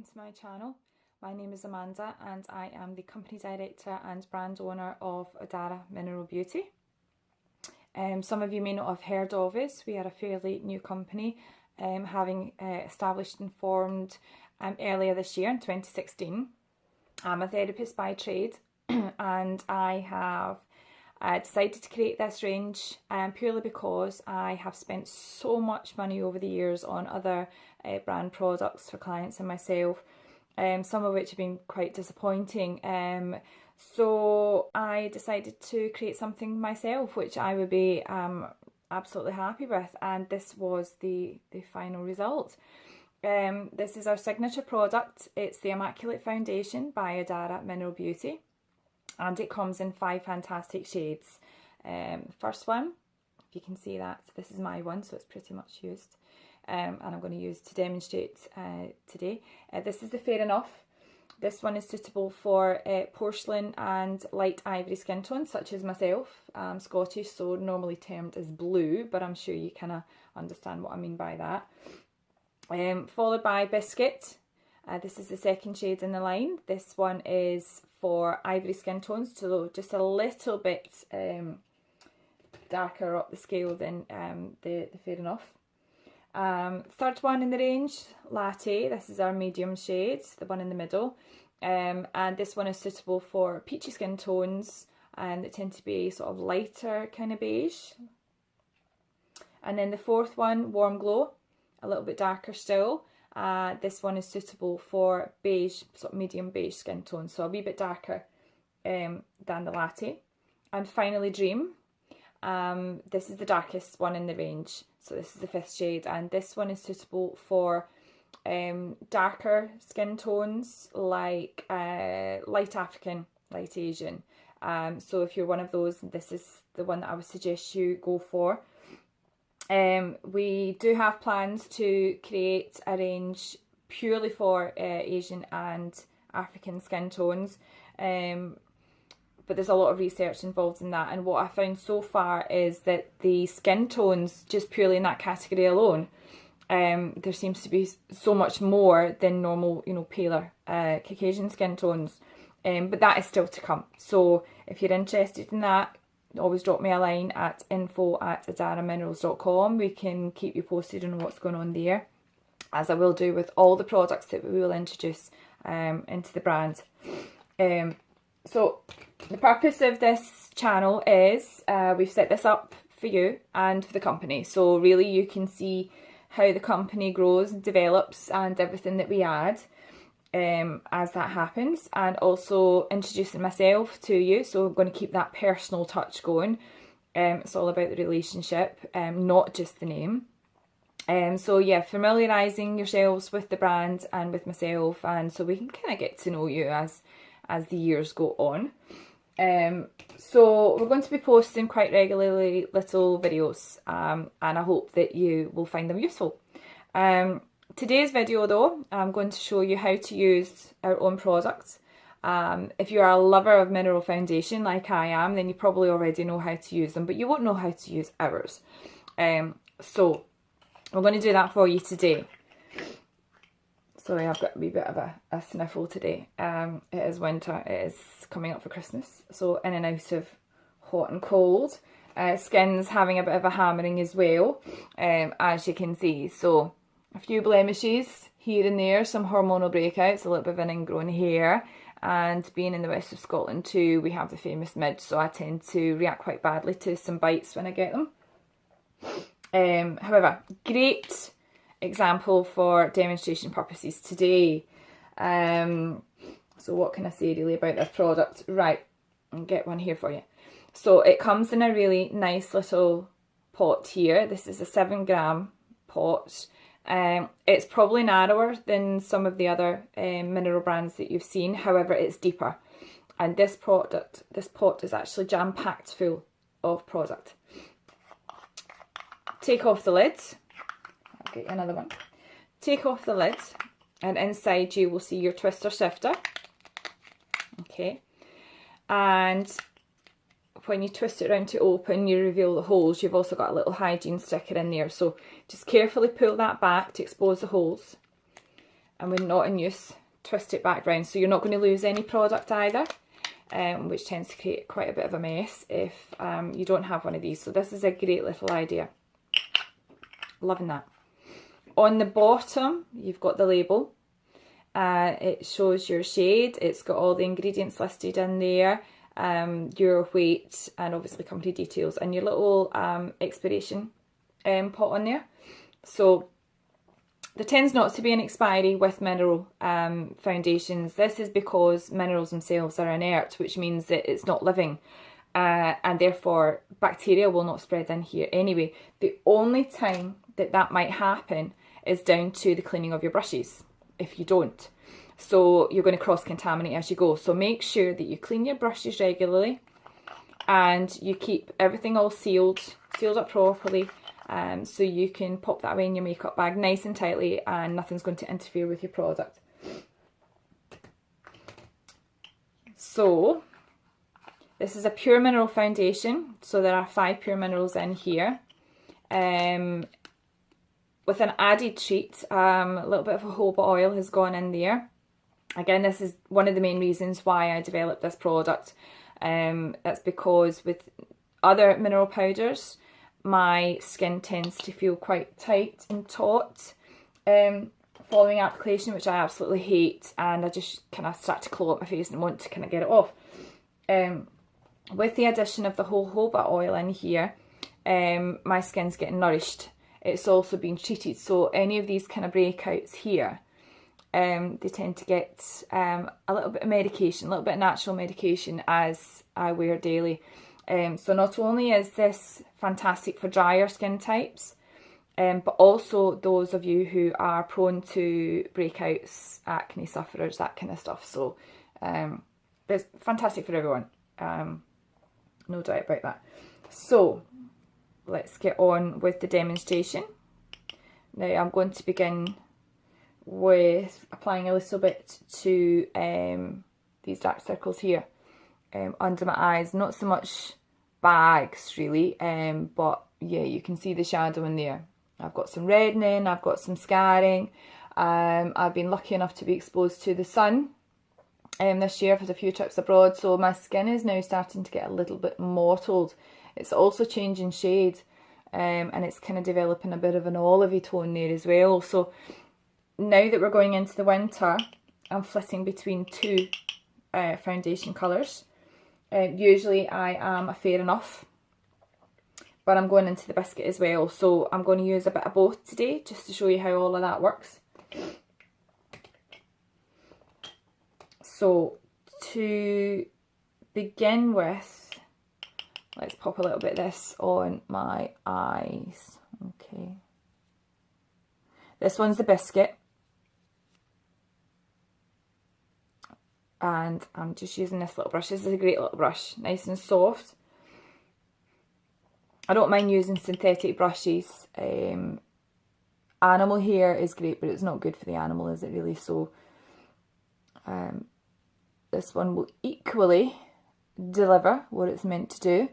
to my channel. My name is Amanda and I am the company director and brand owner of Odara Mineral Beauty. Some of you may not have heard of us. We are a fairly new company, having established and formed earlier this year in 2016. I'm a therapist by trade and I have decided to create this range purely because I have spent so much money over the years on other brand products for clients and myself, some of which have been quite disappointing. So I decided to create something myself which I would be absolutely happy with, and this was the final result. This is our signature product. It's the Immaculate Foundation by Odara Mineral Beauty, and it comes in 5 fantastic shades. First one, if you can see that, this is my one, so it's pretty much used, and I'm going to use to demonstrate today. This is the Fair Enough. This one is suitable for porcelain and light ivory skin tones such as myself. I'm Scottish, so normally termed as blue, but I'm sure you kind of understand what I mean by that. Followed by Biscuit. This is the second shade in the line. This one is for ivory skin tones, so just a little bit darker up the scale than the Fair Enough. Third one in the range, Latte. This is our medium shade, the one in the middle, and this one is suitable for peachy skin tones that tend to be sort of lighter kind of beige. And then the fourth one, Warm Glow, a little bit darker still. This one is suitable for beige, sort of medium beige skin tones, so a wee bit darker than the Latte. And finally Dream. This is the darkest one in the range, so this is the 5th shade, and this one is suitable for darker skin tones like light African, light Asian. So if you're one of those, this is the one that I would suggest you go for. We do have plans to create a range purely for Asian and African skin tones, but there's a lot of research involved in that, and what I found so far is that the skin tones, just purely in that category alone, there seems to be so much more than normal, paler Caucasian skin tones, but that is still to come. So if you're interested in that, always drop me a line at info@odaraminerals.com. We can keep you posted on what's going on there, as I will do with all the products that we will introduce into the brand. So the purpose of this channel is we've set this up for you and for the company, so really you can see how the company grows and develops and everything that we add as that happens, and also introducing myself to you, so I'm going to keep that personal touch going. It's all about the relationship, not just the name. So yeah, familiarising yourselves with the brand and with myself, and so we can kind of get to know you as the years go on. So we're going to be posting quite regularly little videos, and I hope that you will find them useful. Today's video though, I'm going to show you how to use our own products. If you are a lover of mineral foundation like I am, then you probably already know how to use them, but you won't know how to use ours. So we're going to do that for you today. Sorry, I've got a wee bit of a sniffle today. It is winter, it is coming up for Christmas, so in and out of hot and cold. Skin's having a bit of a hammering as well, as you can see. So a few blemishes here and there, some hormonal breakouts, a little bit of an ingrown hair, and being in the west of Scotland too, we have the famous midge, so I tend to react quite badly to some bites when I get them. However, great example for demonstration purposes today. So what can I say really about this product? Right, I'll get one here for you. So it comes in a really nice little pot here. This is a 7-gram pot. It's probably narrower than some of the other mineral brands that you've seen, however it's deeper, and this pot is actually jam-packed full of product. Take off the lid. I'll get you another one. Take off the lid, and inside you will see your twister sifter. Okay, and when you twist it around to open, you reveal the holes. You've also got a little hygiene sticker in there, so just carefully pull that back to expose the holes. And when not in use, twist it back round, so you're not going to lose any product either, which tends to create quite a bit of a mess if you don't have one of these. So this is a great little idea. Loving that. On the bottom, you've got the label. It shows your shade. It's got all the ingredients listed in there, your weight, and obviously company details, and your little expiration pot on there. So there tends not to be an expiry with mineral foundations. This is because minerals themselves are inert, which means that it's not living, and therefore bacteria will not spread in here anyway. The only time that that might happen is down to the cleaning of your brushes, if you don't. So you're going to cross-contaminate as you go. So make sure that you clean your brushes regularly and you keep everything all sealed up properly, so you can pop that away in your makeup bag nice and tightly and nothing's going to interfere with your product. So this is a pure mineral foundation, so there are 5 pure minerals in here. With an added treat, a little bit of jojoba oil has gone in there. Again, this is one of the main reasons why I developed this product. That's because with other mineral powders, my skin tends to feel quite tight and taut following application, which I absolutely hate, and I just kind of start to claw up my face and want to kind of get it off. With the addition of the jojoba oil in here, my skin's getting nourished. It's also been treated, so any of these kind of breakouts here, they tend to get a little bit of medication, a little bit of natural medication as I wear daily. So not only is this fantastic for drier skin types, but also those of you who are prone to breakouts, acne sufferers, that kind of stuff. So it's fantastic for everyone, no doubt about that. So let's get on with the demonstration. Now I'm going to begin with applying a little bit to these dark circles here under my eyes. Not so much bags really, but yeah, you can see the shadow in there. I've got some reddening, I've got some scarring. I've been lucky enough to be exposed to the sun this year. I've had a few trips abroad, so my skin is now starting to get a little bit mottled. It's also changing shade, and it's kind of developing a bit of an olivey tone there as well. So now that we're going into the winter, I'm flitting between 2 foundation colours. Usually I am a Fair Enough, but I'm going into the Biscuit as well. So I'm going to use a bit of both today, just to show you how all of that works. So to begin with, let's pop a little bit of this on my eyes. Okay. This one's the Biscuit. And I'm just using this little brush. This is a great little brush, nice and soft. I don't mind using synthetic brushes. Animal hair is great, but it's not good for the animal, is it really? So this one will equally deliver what it's meant to do.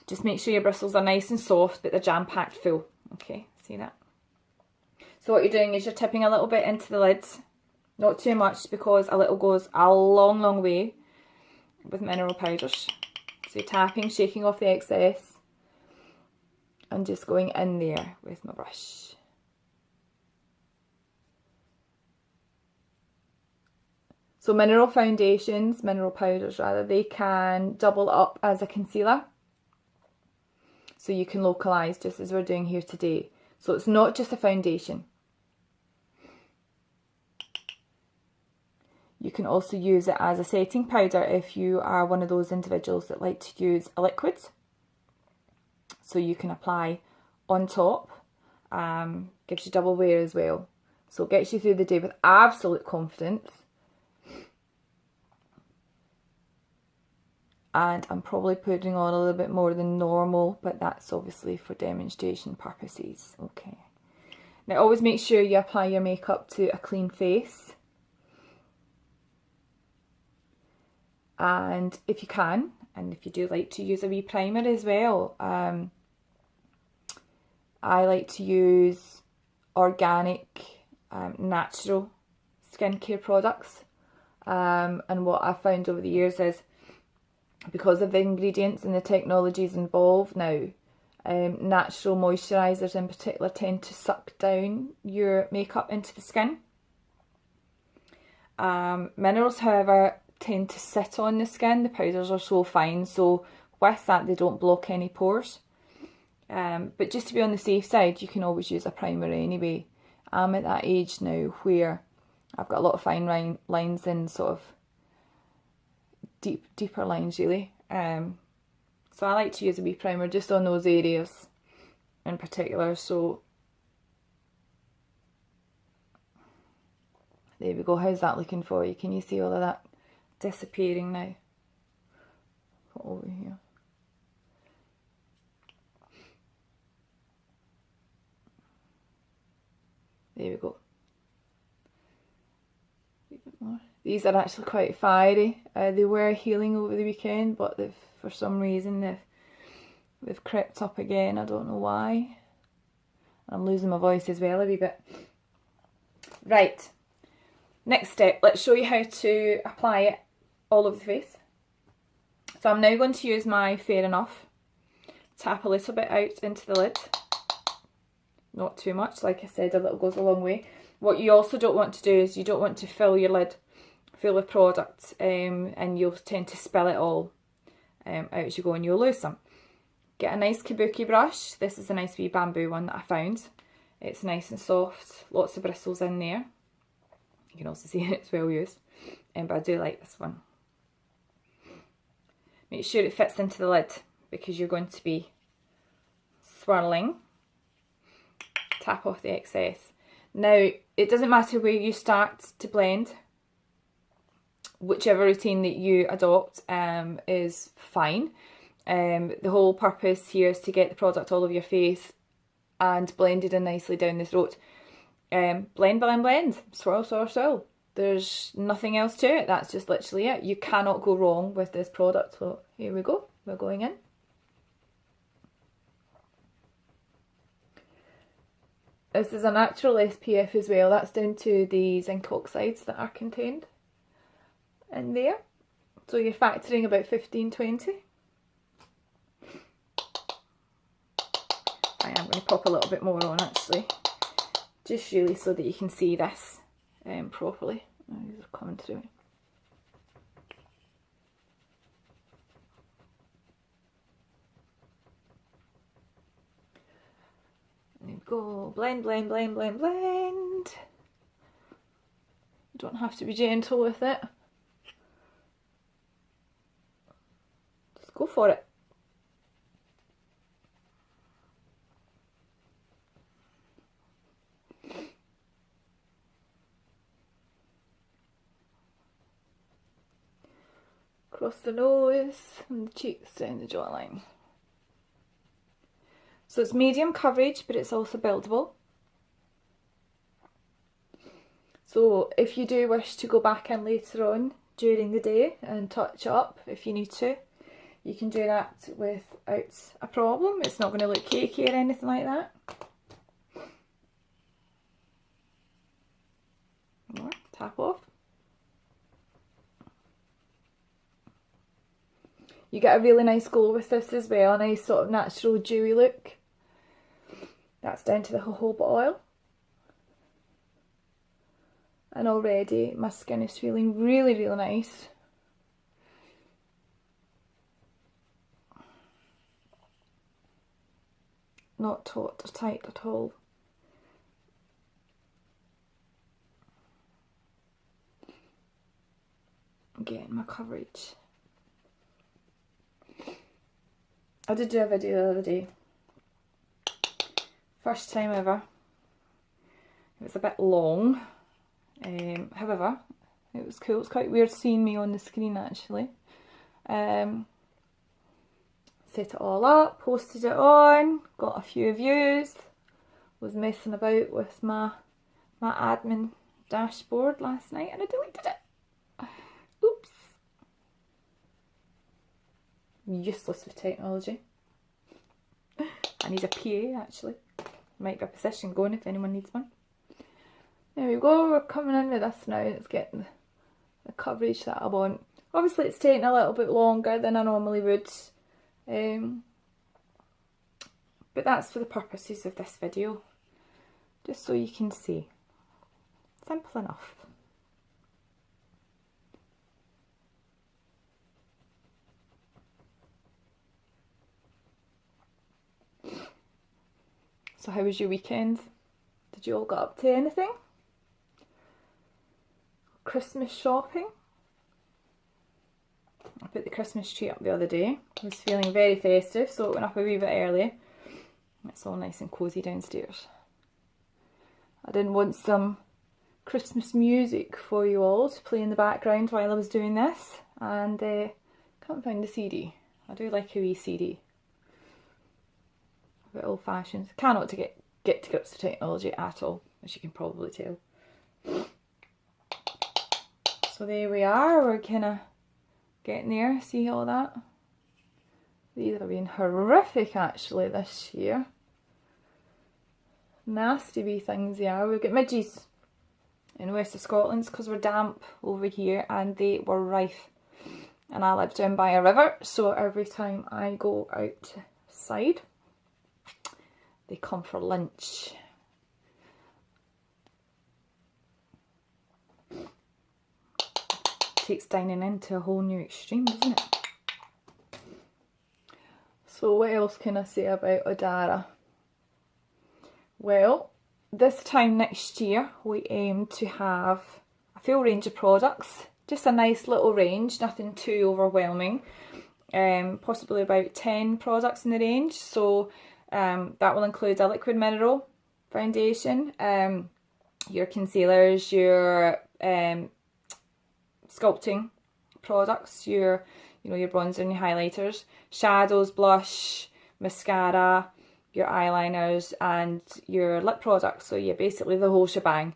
Just make sure your bristles are nice and soft, but they're jam-packed full. Okay, see that? So what you're doing is you're tipping a little bit into the lids. Not too much, because a little goes a long, long way with mineral powders. So you're tapping, shaking off the excess, and just going in there with my brush. So mineral foundations, mineral powders rather, they can double up as a concealer. So you can localise, just as we're doing here today. So it's not just a foundation. You can also use it as a setting powder if you are one of those individuals that like to use a liquid. So you can apply on top, gives you double wear as well. So it gets you through the day with absolute confidence. And I'm probably putting on a little bit more than normal, but that's obviously for demonstration purposes. Okay. Now always make sure you apply your makeup to a clean face. And if you can, and if you do like to use a wee primer as well, I like to use organic, natural skincare products. And what I've found over the years is, because of the ingredients and the technologies involved now, natural moisturisers in particular tend to suck down your makeup into the skin. Minerals, however, tend to sit on the skin. The powders are so fine, so with that they don't block any pores. But just to be on the safe side, you can always use a primer anyway. I'm at that age now where I've got a lot of fine lines and sort of deeper lines really. So I like to use a wee primer just on those areas in particular. So there we go. How's that looking for you? Can you see all of that disappearing now? Put over here. There we go. A bit more. These are actually quite fiery. They were healing over the weekend, but they've, for some reason, they've crept up again. I don't know why. I'm losing my voice as well a wee bit. Right. Next step. Let's show you how to apply it all over the face. So I'm now going to use my Fair Enough. Tap a little bit out into the lid. Not too much. Like I said, a little goes a long way. What you also don't want to do is you don't want to fill your lid full of product, and you'll tend to spill it all out as you go and you'll lose some. Get a nice kabuki brush. This is a nice wee bamboo one that I found. It's nice and soft, lots of bristles in there. You can also see it's well used, but I do like this one. Make sure it fits into the lid because you're going to be swirling. Tap off the excess. Now, it doesn't matter where you start to blend. Whichever routine that you adopt is fine. The whole purpose here is to get the product all over your face and blended in nicely down the throat. Blend, blend, blend. Swirl, swirl, swirl. There's nothing else to it. That's just literally it. You cannot go wrong with this product. So here we go. We're going in. This is a natural SPF as well. That's down to the zinc oxides that are contained in there. So you're factoring about 15-20. I am going to pop a little bit more on actually, just really so that you can see this properly. Oh, these are coming through. There we go. Blend, blend, blend, blend, blend. You don't have to be gentle with it. Just go for it. Across the nose and the cheeks down the jawline. So it's medium coverage, but it's also buildable. So if you do wish to go back in later on during the day and touch up if you need to, you can do that without a problem. It's not going to look cakey or anything like that. More, tap off. You get a really nice glow with this as well, a nice sort of natural dewy look. That's down to the jojoba oil. And already my skin is feeling really, really nice. Not taut or tight at all. Getting my coverage. I did do a video the other day. First time ever. It was a bit long. However, it was cool. It's quite weird seeing me on the screen actually. Set it all up, posted it on, got a few views. Was messing about with my admin dashboard last night and I deleted it. Oops. Useless with technology. I need a PA actually. Might be a position going if anyone needs one. There we go, we're coming in with this now. It's getting the coverage that I want. Obviously it's taking a little bit longer than I normally would, but that's for the purposes of this video, just so you can see. Simple enough. So how was your weekend? Did you all get up to anything? Christmas shopping? I put the Christmas tree up the other day. I was feeling very festive, so it went up a wee bit early. It's all nice and cosy downstairs. I didn't want some Christmas music for you all to play in the background while I was doing this, and can't find the CD. I do like a wee CD. A bit old fashioned. Cannot to get to grips with technology at all, as you can probably tell. So there we are, we're kind of getting there. See all that? These have been horrific actually this year. Nasty wee things they are. We've got midges in west of Scotland because we're damp over here, and they were rife. And I live down by a river, so every time I go outside, they come for lunch. Takes dining into a whole new extreme, doesn't it? So what else can I say about Odara? Well, this time next year we aim to have a full range of products. Just a nice little range, nothing too overwhelming. Possibly about 10 products in the range. So that will include a liquid mineral foundation, your concealers, your sculpting products, your bronzer and your highlighters, shadows, blush, mascara, your eyeliners, and your lip products. So yeah, basically the whole shebang.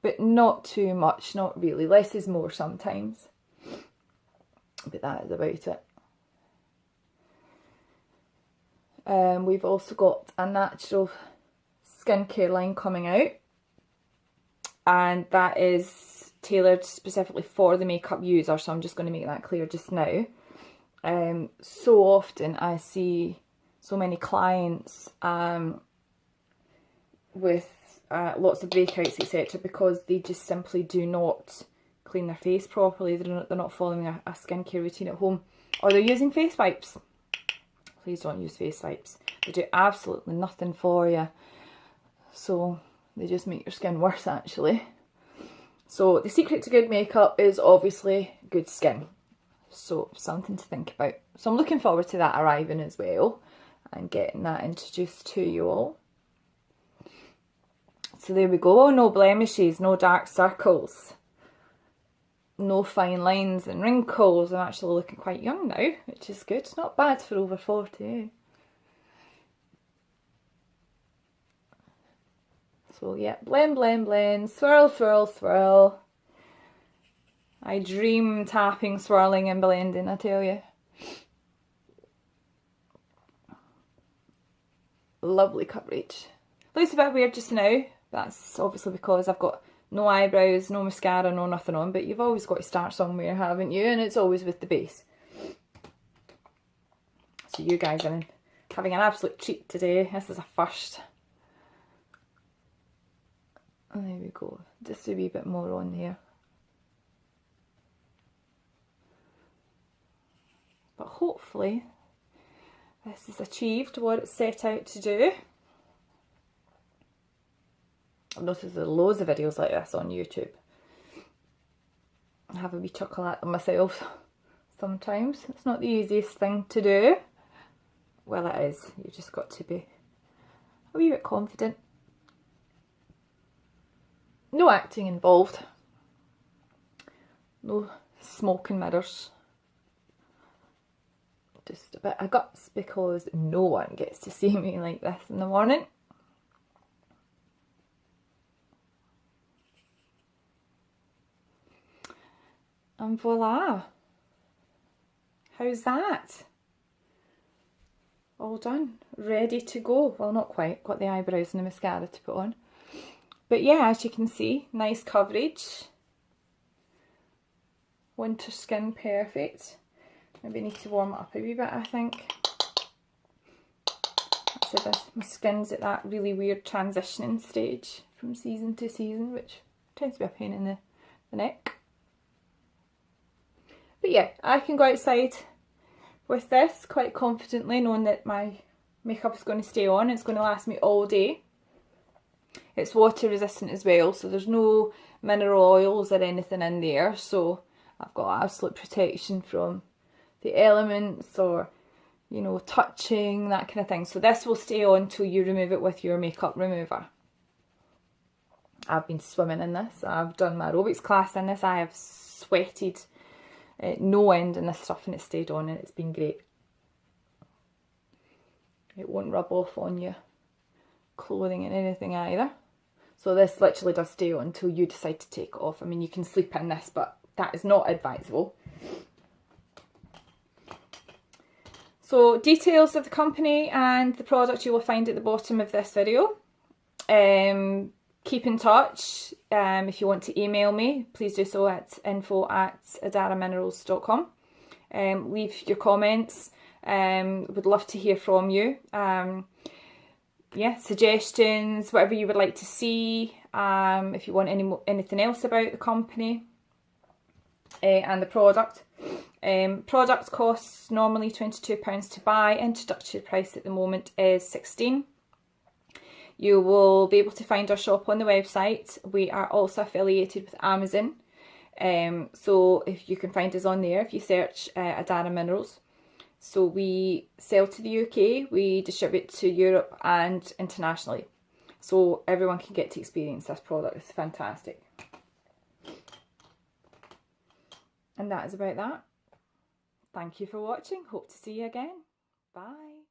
But not too much, not really. Less is more sometimes. But that is about it. We've also got a natural skincare line coming out, and that is tailored specifically for the makeup user, so I'm just going to make that clear just now. So often I see so many clients with lots of breakouts, etc., because they just simply do not clean their face properly. They're not following a skincare routine at home, or they're using face wipes. Please don't use face wipes. They do absolutely nothing for you. So they just make your skin worse actually. So the secret to good makeup is obviously good skin. So something to think about. So I'm looking forward to that arriving as well and getting that introduced to you all. So there we go. No blemishes, no dark circles, no fine lines and wrinkles. I'm actually looking quite young now, which is good. Not bad for over 40. So yeah, blend, blend, blend, swirl, swirl, swirl. I dream tapping, swirling and blending, I tell you. Lovely coverage. Looks a bit weird just now. That's obviously because I've got no eyebrows, no mascara, no nothing on, but you've always got to start somewhere, haven't you? And it's always with the base. So you guys are having an absolute treat today. This is a first. And there we go. Just a wee bit more on there. But hopefully this has achieved what it's set out to do. I've noticed there are loads of videos like this on YouTube. I have a wee chuckle at them myself sometimes. It's not the easiest thing to do. Well, it is. You just got to be a wee bit confident. No acting involved. No smoke and mirrors. Just a bit of guts because no one gets to see me like this in the morning. And voila. How's that? All done. Ready to go. Well, not quite. Got the eyebrows and the mascara to put on. But yeah, as you can see, nice coverage. winter skin perfect. Maybe need to warm it up a wee bit, I think. That's it, my skin's at that really weird transitioning stage from season to season, which tends to be a pain in the neck. But yeah, I can go outside with this quite confidently, knowing that my makeup is going to stay on. It's going to last me all day. It's water resistant as well, so there's no mineral oils or anything in there, so I've got absolute protection from the elements or, you know, touching, that kind of thing. So this will stay on till you remove it with your makeup remover. I've been swimming in this. I've done my aerobics class in this. I have sweated no end in this stuff, and it stayed on, and it's been great. It won't rub off on your clothing and anything either. So this literally does stay on until you decide to take it off. I mean, you can sleep in this, but that is not advisable. So details of the company and the product you will find at the bottom of this video. Keep in touch. If you want to email me, please do so at info@odaraminerals.com. Leave your comments. Would love to hear from you. Yeah, suggestions, whatever you would like to see. If you want anything else about the company and the product. Product costs normally £22 to buy. Introductory price at the moment is £16. You will be able to find our shop on the website. We are also affiliated with Amazon. So if you can find us on there if you search Odara Minerals. So we sell to the UK, we distribute to Europe and internationally. So everyone can get to experience this product. It's fantastic. And that is about that. Thank you for watching. Hope to see you again. Bye.